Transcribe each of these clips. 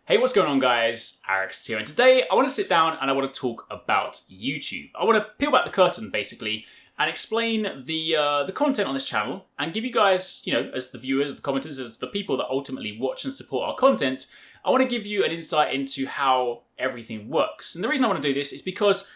Hey, what's going on guys? Arekkz here, and today I want to sit down and I want to talk about YouTube. I want to peel back the curtain basically and explain the content on this channel and give you guys, as the viewers, as the commenters, as the people that ultimately watch and support our content, I want to give you an insight into how everything works. And the reason I want to do this is because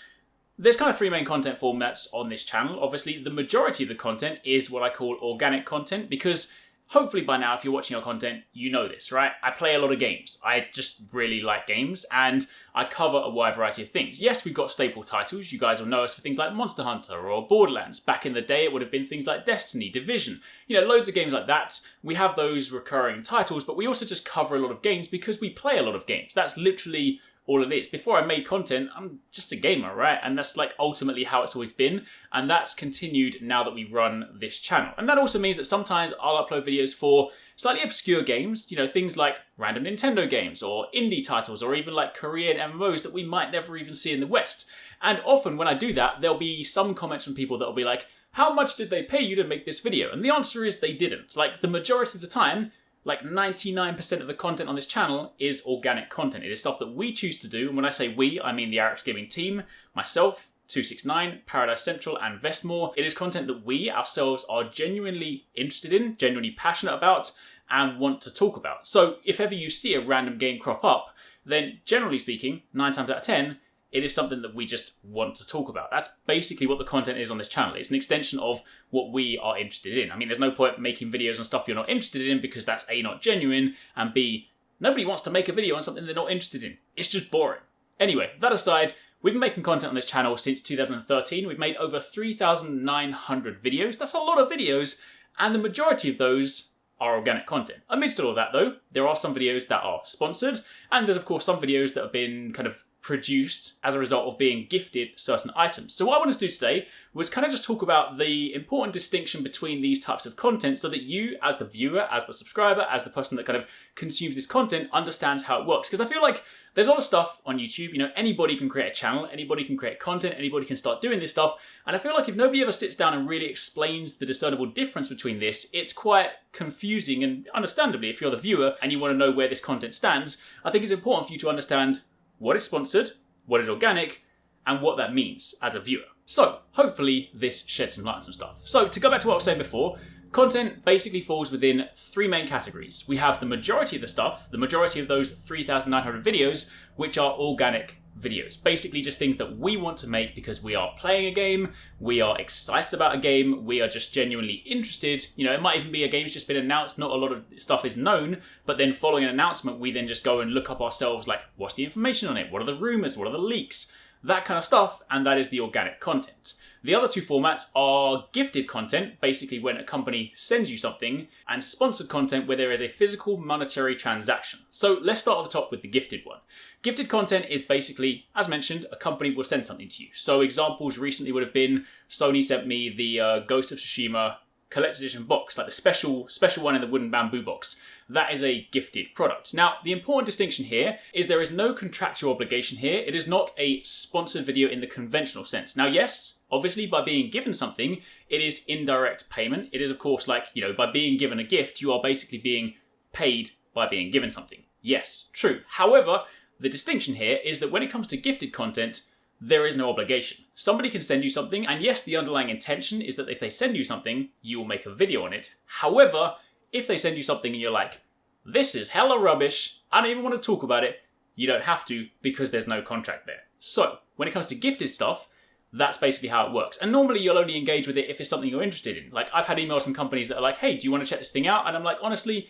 there's kind of three main content formats on this channel. Obviously, the majority of the content is what I call organic content because hopefully by now, if you're watching our content, you know this, right? I play a lot of games. I just really like games and I cover a wide variety of things. Yes, we've got staple titles. You guys will know us for things like Monster Hunter or Borderlands. Back in the day, it would have been things like Destiny, Division, loads of games like that. We have those recurring titles, but we also just cover a lot of games because we play a lot of games. That's literally all it is. Before I made content, I'm just a gamer, right? And that's like ultimately how it's always been. And that's continued now that we run this channel. And that also means that sometimes I'll upload videos for slightly obscure games, things like random Nintendo games or indie titles or even like Korean MMOs that we might never even see in the West. And often when I do that, there'll be some comments from people that'll be like, how much did they pay you to make this video? And the answer is they didn't. Like the majority of the time, like 99% of the content on this channel is organic content. It is stuff that we choose to do. And when I say we, I mean the Arekkz Gaming team, myself, TwoSixNine, Paradise Central, and Vestmore. It is content that we ourselves are genuinely interested in, genuinely passionate about, and want to talk about. So if ever you see a random game crop up, then generally speaking, 9 times out of 10, it is something that we just want to talk about. That's basically what the content is on this channel. It's an extension of what we are interested in. I mean, there's no point making videos on stuff you're not interested in because that's A, not genuine, and B, nobody wants to make a video on something they're not interested in. It's just boring. Anyway, that aside, we've been making content on this channel since 2013. We've made over 3,900 videos. That's a lot of videos, and the majority of those are organic content. Amidst all of that though, there are some videos that are sponsored, and there's of course some videos that have been kind of produced as a result of being gifted certain items. So what I wanted to do today was kind of just talk about the important distinction between these types of content so that you, as the viewer, as the subscriber, as the person that kind of consumes this content, understands how it works. Because I feel like there's a lot of stuff on YouTube, anybody can create a channel, anybody can create content, anybody can start doing this stuff. And I feel like if nobody ever sits down and really explains the discernible difference between this, it's quite confusing. And understandably, if you're the viewer and you want to know where this content stands, I think it's important for you to understand what is sponsored, what is organic, and what that means as a viewer. So, hopefully this sheds some light on some stuff. So, to go back to what I was saying before, content basically falls within three main categories. We have the majority of the stuff, the majority of those 3,900 videos, which are organic videos. Basically just things that we want to make because we are playing a game, we are excited about a game, we are just genuinely interested. It might even be a game's just been announced, not a lot of stuff is known, but then following an announcement, we then just go and look up ourselves like, what's the information on it? What are the rumors? What are the leaks? That kind of stuff, and that is the organic content. The other two formats are gifted content, basically when a company sends you something, and sponsored content where there is a physical monetary transaction. So let's start at the top with the gifted one. Gifted content is basically, as mentioned, a company will send something to you. So examples recently would have been Sony sent me the Ghost of Tsushima collector's edition box, like the special one in the wooden bamboo box. That is a gifted product. Now, the important distinction here is there is no contractual obligation here. It is not a sponsored video in the conventional sense. Now, yes, obviously by being given something, it is indirect payment. It is of course like, by being given a gift, you are basically being paid by being given something. Yes, true. However, the distinction here is that when it comes to gifted content, there is no obligation. Somebody can send you something, and yes, the underlying intention is that if they send you something, you will make a video on it. However, if they send you something and you're like, this is hella rubbish, I don't even want to talk about it, you don't have to because there's no contract there. So, when it comes to gifted stuff, that's basically how it works. And normally you'll only engage with it if it's something you're interested in. Like, I've had emails from companies that are like, hey, do you want to check this thing out? And I'm like, honestly,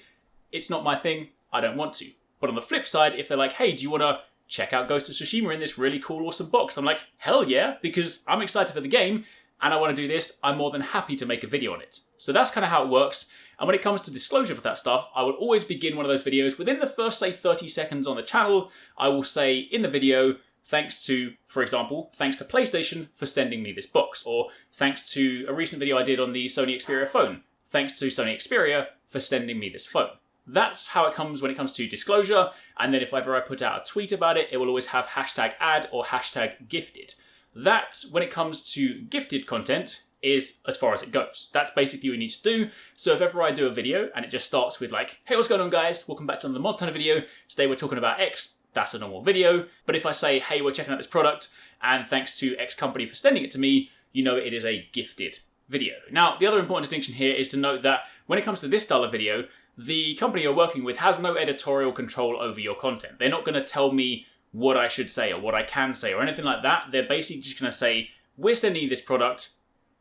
it's not my thing, I don't want to. But on the flip side, if they're like, hey, do you want to check out Ghost of Tsushima in this really cool, awesome box? I'm like, hell yeah, because I'm excited for the game and I want to do this. I'm more than happy to make a video on it. So that's kind of how it works. And when it comes to disclosure for that stuff, I will always begin one of those videos within the first, say, 30 seconds on the channel. I will say in the video, thanks to, for example, thanks to PlayStation for sending me this box, or thanks to a recent video I did on the Sony Xperia phone. Thanks to Sony Xperia for sending me this phone. That's how it comes when it comes to disclosure. And then if ever I put out a tweet about it, it will always have hashtag ad or hashtag gifted. That, when it comes to gifted content, is as far as it goes. That's basically what you need to do. So if ever I do a video and it just starts with like, hey, what's going on guys? Welcome back to another Monster Hunter video. Today we're talking about X. That's a normal video. But if I say, hey, we're checking out this product and thanks to X company for sending it to me, you know it is a gifted video. Now, the other important distinction here is to note that when it comes to this style of video, the company you're working with has no editorial control over your content. They're not going to tell me what I should say or what I can say or anything like that. They're basically just going to say, we're sending you this product.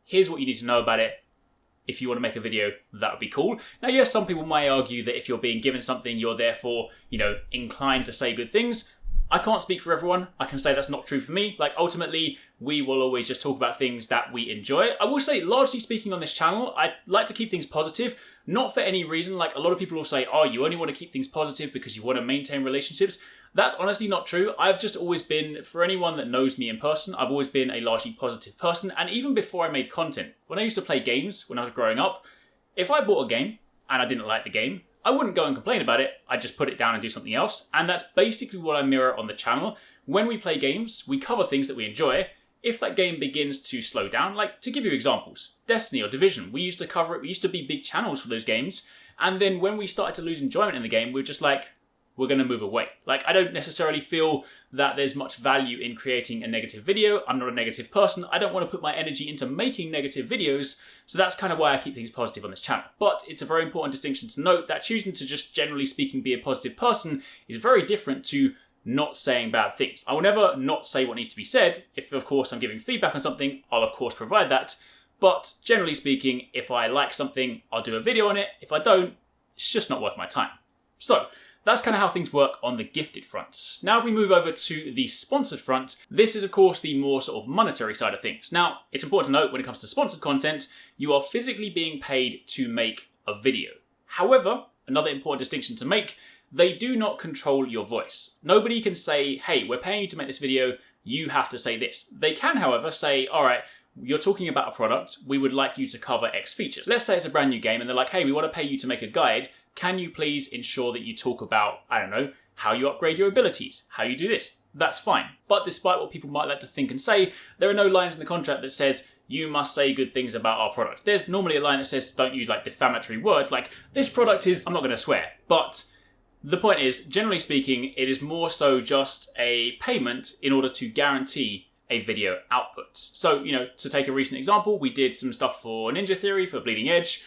Here's what you need to know about it. If you want to make a video, that would be cool. Now, yes, some people may argue that if you're being given something, you're therefore, inclined to say good things. I can't speak for everyone. I can say that's not true for me. Like, ultimately, we will always just talk about things that we enjoy. I will say, largely speaking on this channel, I like to keep things positive, not for any reason. Like, a lot of people will say, oh, you only want to keep things positive because you want to maintain relationships. That's honestly not true. I've just always been, for anyone that knows me in person, I've always been a largely positive person. And even before I made content, when I used to play games when I was growing up, if I bought a game and I didn't like the game, I wouldn't go and complain about it. I'd just put it down and do something else. And that's basically what I mirror on the channel. When we play games, we cover things that we enjoy. If that game begins to slow down, like to give you examples, Destiny or Division, we used to cover it. We used to be big channels for those games. And then when we started to lose enjoyment in the game, we were just like, we're going to move away. Like, I don't necessarily feel that there's much value in creating a negative video. I'm not a negative person. I don't want to put my energy into making negative videos. So that's kind of why I keep things positive on this channel. But it's a very important distinction to note that choosing to just generally speaking be a positive person is very different to not saying bad things. I will never not say what needs to be said. If, of course, I'm giving feedback on something, I'll, of course, provide that. But generally speaking, if I like something, I'll do a video on it. If I don't, it's just not worth my time. So that's kind of how things work on the gifted front. Now, if we move over to the sponsored front, this is, of course, the more sort of monetary side of things. Now, it's important to note when it comes to sponsored content, you are physically being paid to make a video. However, another important distinction to make, they do not control your voice. Nobody can say, hey, we're paying you to make this video, you have to say this. They can, however, say, all right, you're talking about a product, we would like you to cover X features. Let's say it's a brand new game and they're like, hey, we want to pay you to make a guide. Can you please ensure that you talk about, I don't know, how you upgrade your abilities, how you do this? That's fine. But despite what people might like to think and say, there are no lines in the contract that says you must say good things about our product. There's normally a line that says don't use like defamatory words like this product is, I'm not going to swear, but the point is, generally speaking, it is more so just a payment in order to guarantee a video output. So, to take a recent example, we did some stuff for Ninja Theory, for Bleeding Edge.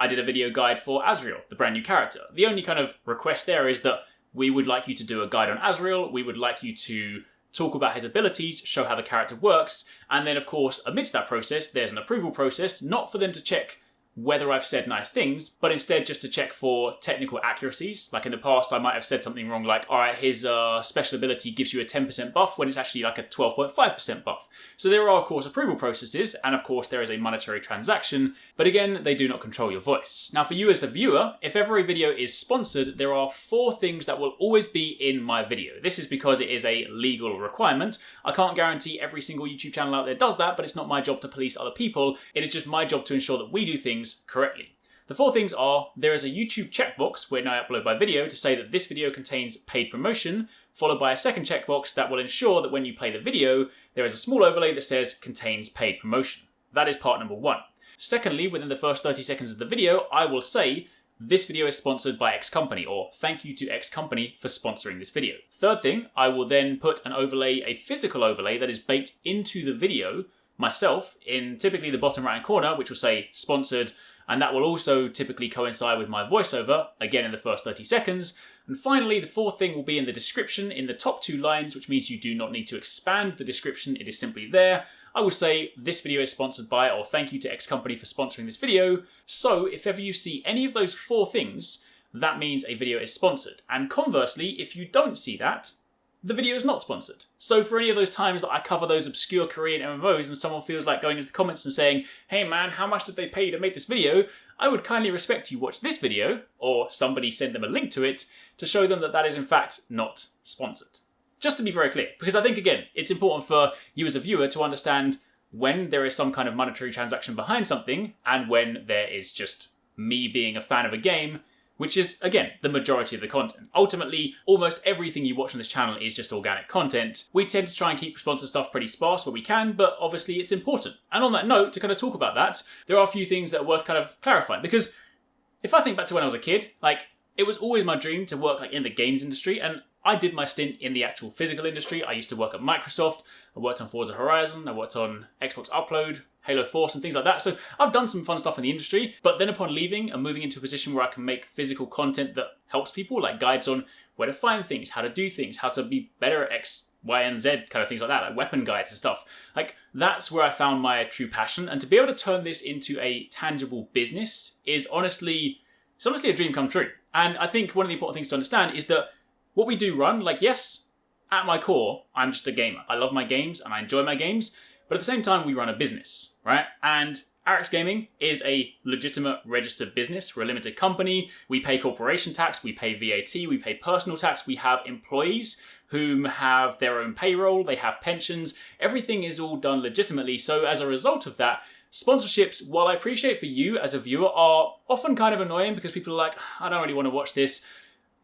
I did a video guide for Azrael, the brand new character. The only kind of request there is that we would like you to do a guide on Azrael. We would like you to talk about his abilities, show how the character works. And then, of course, amidst that process, there's an approval process, not for them to check whether I've said nice things, but instead just to check for technical accuracies. Like in the past, I might have said something wrong, like, all right, his special ability gives you a 10% buff when it's actually like a 12.5% buff. So there are, of course, approval processes, and of course, there is a monetary transaction, but again, they do not control your voice. Now, for you as the viewer, if ever a video is sponsored, there are 4 things that will always be in my video. This is because it is a legal requirement. I can't guarantee every single YouTube channel out there does that, but it's not my job to police other people. It is just my job to ensure that we do things correctly. The 4 things are, there is a YouTube checkbox when I upload my video to say that this video contains paid promotion, followed by a second checkbox that will ensure that when you play the video, there is a small overlay that says contains paid promotion. That is part number 1. Secondly, within the first 30 seconds of the video, I will say, this video is sponsored by X company, or thank you to X company for sponsoring this video. Third thing, I will then put an overlay, a physical overlay that is baked into the video myself in typically the bottom right hand corner, which will say sponsored, and that will also typically coincide with my voiceover, again in the first 30 seconds. And finally, the 4th thing will be in the description in the top 2 lines, which means you do not need to expand the description, it is simply there. I will say, this video is sponsored by, or thank you to X company for sponsoring this video. So if ever you see any of those 4 things, that means a video is sponsored. And conversely, if you don't see that, the video is not sponsored. So for any of those times that I cover those obscure Korean MMOs and someone feels like going into the comments and saying, hey man, how much did they pay you to make this video? I would kindly respect you watch this video, or somebody send them a link to it, to show them that that is in fact not sponsored. Just to be very clear, because I think, again, it's important for you as a viewer to understand when there is some kind of monetary transaction behind something and when there is just me being a fan of a game which is, again, the majority of the content. Ultimately, almost everything you watch on this channel is just organic content. We tend to try and keep sponsored stuff pretty sparse where we can, but obviously it's important. And on that note, to kind of talk about that, there are a few things that are worth kind of clarifying, because if I think back to when I was a kid, like, it was always my dream to work like in the games industry, and I did my stint in the actual physical industry. I used to work at Microsoft, I worked on Forza Horizon, I worked on Xbox Upload, Halo Force and things like that. So I've done some fun stuff in the industry, but then upon leaving and moving into a position where I can make physical content that helps people, like guides on where to find things, how to do things, how to be better at X, Y, and Z kind of things like that, like weapon guides and stuff. Like, that's where I found my true passion. And to be able to turn this into a tangible business is honestly a dream come true. And I think one of the important things to understand is that what we do run, like, yes, at my core, I'm just a gamer. I love my games and I enjoy my games, but at the same time, we run a business, right? And Arekkz Gaming is a legitimate registered business. We're a limited company. We pay corporation tax, we pay VAT, we pay personal tax. We have employees whom have their own payroll, they have pensions. Everything is all done legitimately. So as a result of that, sponsorships, while I appreciate for you as a viewer, are often kind of annoying because people are like, I don't really want to watch this.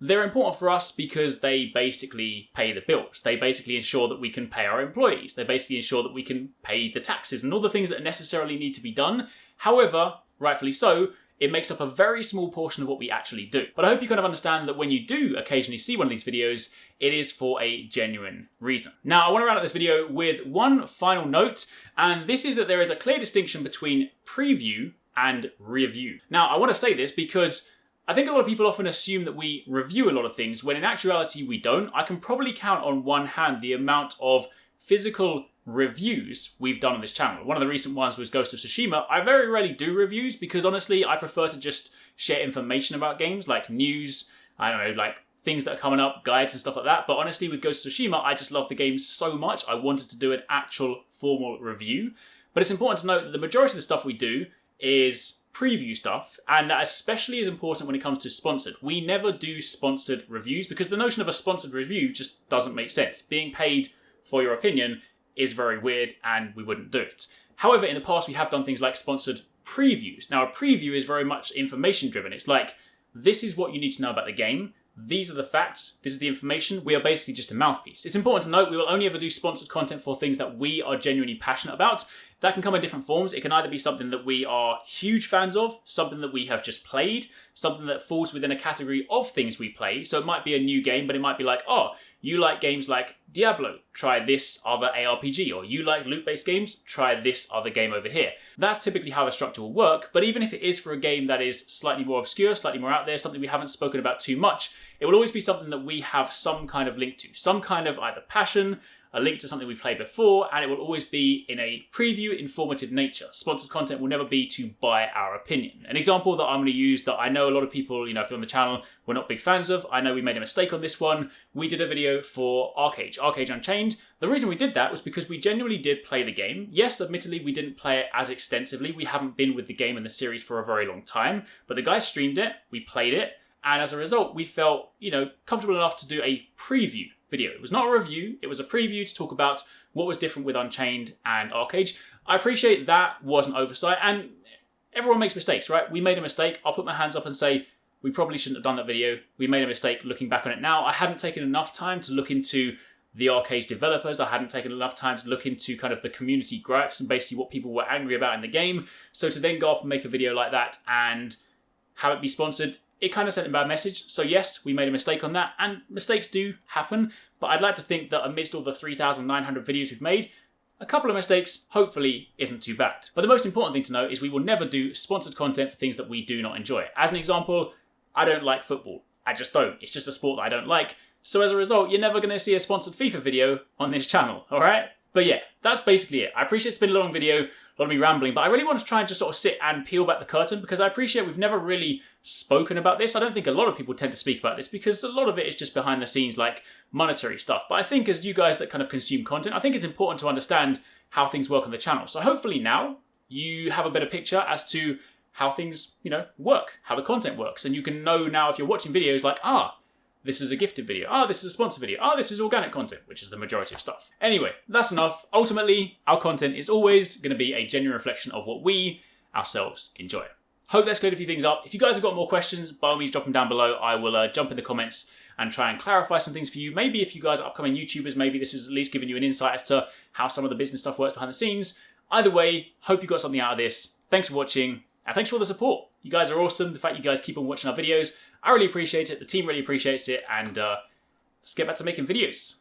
They're important for us because they basically pay the bills. They basically ensure that we can pay our employees. They basically ensure that we can pay the taxes and all the things that necessarily need to be done. However, rightfully so, it makes up a very small portion of what we actually do. But I hope you kind of understand that when you do occasionally see one of these videos, it is for a genuine reason. Now, I want to round out this video with one final note, and this is that there is a clear distinction between preview and review. Now, I want to say this because I think a lot of people often assume that we review a lot of things, when in actuality we don't. I can probably count on one hand the amount of physical reviews we've done on this channel. One of the recent ones was Ghost of Tsushima. I very rarely do reviews because honestly, I prefer to just share information about games, like news, I don't know, like things that are coming up, guides and stuff like that. But honestly, with Ghost of Tsushima, I just love the game so much, I wanted to do an actual formal review. But it's important to note that the majority of the stuff we do is preview stuff, and that especially is important when it comes to sponsored. We never do sponsored reviews because the notion of a sponsored review just doesn't make sense. Being paid for your opinion is very weird and we wouldn't do it. However, in the past we have done things like sponsored previews. Now, a preview is very much information driven. It's like, this is what you need to know about the game. These are the facts. This is the information. We are basically just a mouthpiece. It's important to note we will only ever do sponsored content for things that we are genuinely passionate about. That can come in different forms. It can either be something that we are huge fans of, something that we have just played, something that falls within a category of things we play. So it might be a new game, but it might be like, oh, you like games like Diablo, try this other ARPG, or you like loot-based games, try this other game over here. That's typically how the structure will work, but even if it is for a game that is slightly more obscure, slightly more out there, something we haven't spoken about too much, it will always be something that we have some kind of link to, some kind of either passion, a link to something we've played before, and it will always be in a preview, informative nature. Sponsored content will never be to buy our opinion. An example that I'm going to use that I know a lot of people, if you're on the channel, we're not big fans of. I know we made a mistake on this one. We did a video for Arekkz Unchained. The reason we did that was because we genuinely did play the game. Yes, admittedly, we didn't play it as extensively. We haven't been with the game and the series for a very long time, but the guys streamed it, we played it, and as a result, we felt, comfortable enough to do a preview video. It was not a review, it was a preview to talk about what was different with Unchained and Arekkz. I appreciate that was an oversight, and everyone makes mistakes, right? We made a mistake. I'll put my hands up and say, we probably shouldn't have done that video. We made a mistake looking back on it now. I hadn't taken enough time to look into the Arekkz developers. I hadn't taken enough time to look into kind of the community gripes and basically what people were angry about in the game. So to then go up and make a video like that and have it be sponsored, it kind of sent a bad message. So yes, we made a mistake on that, and mistakes do happen, but I'd like to think that amidst all the 3,900 videos we've made, a couple of mistakes hopefully isn't too bad. But the most important thing to know is we will never do sponsored content for things that we do not enjoy. As an example, I don't like football. I just don't. It's just a sport that I don't like. So as a result, you're never going to see a sponsored FIFA video on this channel, alright? But yeah, that's basically it. I appreciate it's been a long video, a lot of me rambling, but I really want to try and just sort of sit and peel back the curtain because I appreciate we've never really spoken about this. I don't think a lot of people tend to speak about this because a lot of it is just behind the scenes, like monetary stuff. But I think as you guys that kind of consume content, I think it's important to understand how things work on the channel. So hopefully now you have a better picture as to how things, work, how the content works. And you can know now if you're watching videos like, this is a gifted video. This is a sponsored video. This is organic content, which is the majority of stuff. Anyway, that's enough. Ultimately, our content is always going to be a genuine reflection of what we ourselves enjoy. Hope that's cleared a few things up. If you guys have got more questions, by all means drop them down below. I will jump in the comments and try and clarify some things for you. Maybe if you guys are upcoming YouTubers, maybe this has at least given you an insight as to how some of the business stuff works behind the scenes. Either way, hope you got something out of this. Thanks for watching, and thanks for all the support. You guys are awesome. The fact you guys keep on watching our videos, I really appreciate it. The team really appreciates it, and let's get back to making videos.